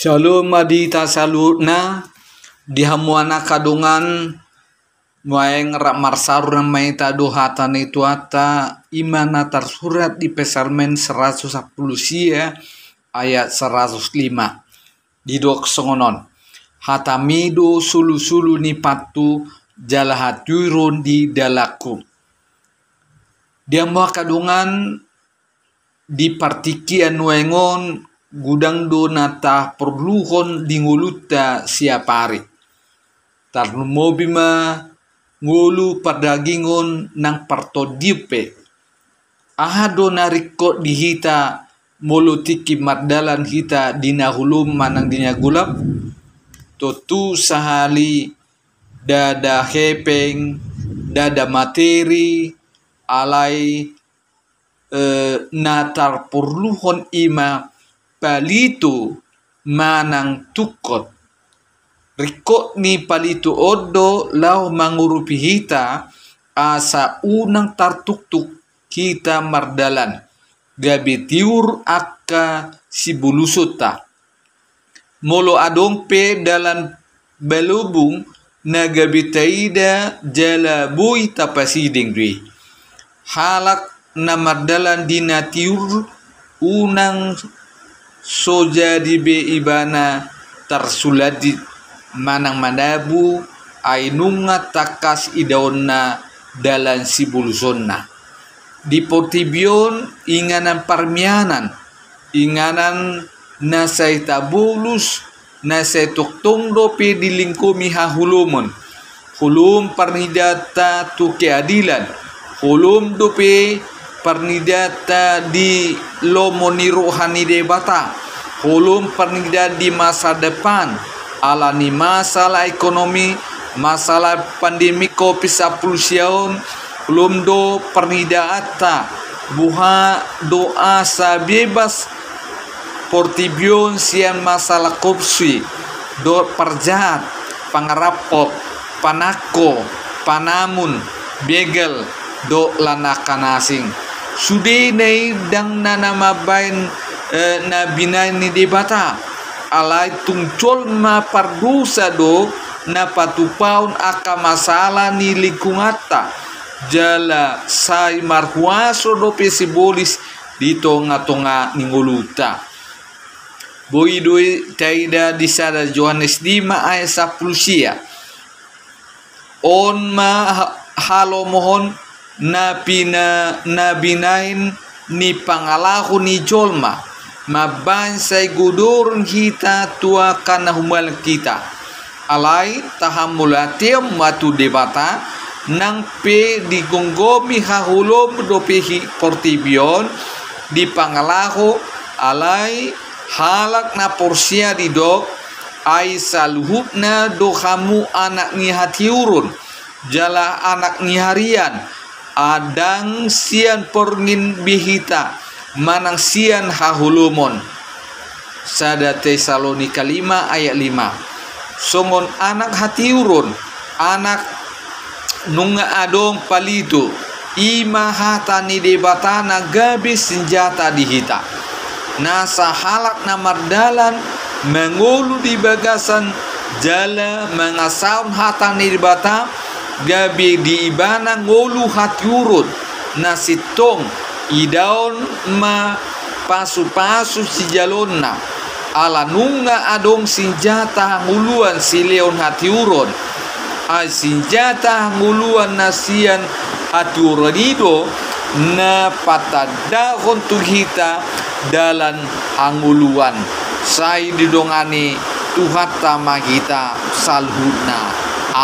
Shalom madita salutna dihamuana kadungan muaeng rak marsaruna maita dohatan itu ata imana tersurat di Psalmen 110 ayat 105 di dok songonon hatamido sulu-sulu ni patu jalahaturun di dalaku dia mua kadungan di partikian nuengon gudang do nata perluhon di nguluta siapari tarnu mobima ngulu perdagingon nang partodipe ahado nariko dihita molutiki mardalan hita dinahulum manang dinya gulap totu sahali dada hepeng dada materi alai natar perluhon ima palito manang tukot riko ni palito odo lau mangurupi hita asa unang tartuk-tuk kita mardalan gabi tiur akka si bulusuta molo adongpe dalan belubung na gabi taida jala bui tapasiding dui halak na mardalan dina tiur unang so jadi be ibana tersuladi manang manabu ainunga takas idaonna dalan sibulusonna di portibion inganan parmianan inganan nasay tabulus nasay tuktong dope dilingkumi hahulumon hulum parnidata tu keadilan hulum dope parnidata di lomoni rohani debata hulum parnidata di masa depan alani masalah ekonomi masalah pandemi COVID-19 hulum do parnidata buha doa sa bebas portibion sian masalah kopsi do perjahat pangarapok panako panamun begel do lanakan asing sude nei dang nana mabain na binay ni debata alay tungcol ma pardusa do na patupaun aka masalah ni lingkungata jala say marhuaso do pesibolis dito nga ninguluta boy doi taida di sada Johannes 5 ayat 10 on ma halo mohon nabinain ni pangalahu ni jolma mabansay gudurun kita tua kana humal kita alay tahamulatiam matu debata nang pe digonggomi hahulom dopehi portibion di pangalahu alay halak na porsia di dok ay saluhupna dohamu anak ni hatiurun jala anak ni harian adang sian porngin bihita manang sian hahulumon sada Tesalonika 5 ayat 5 songon anak hatiurun anak nunga adong palito ima hatani debatana gabi senjata dihita nasa halak na mardalan mengulu di bagasan jala mengasaun hatani debata gabi di ibana ngolu hatiurun nasitong idaon ma pasu-pasu si jalonna ala nunga adong senjata nguluan si leon hatiurun ay senjata nguluan nasian hatiurun itu na patadahon tuhita dalan anguluan say didongani tuhata magita salhuna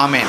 amen.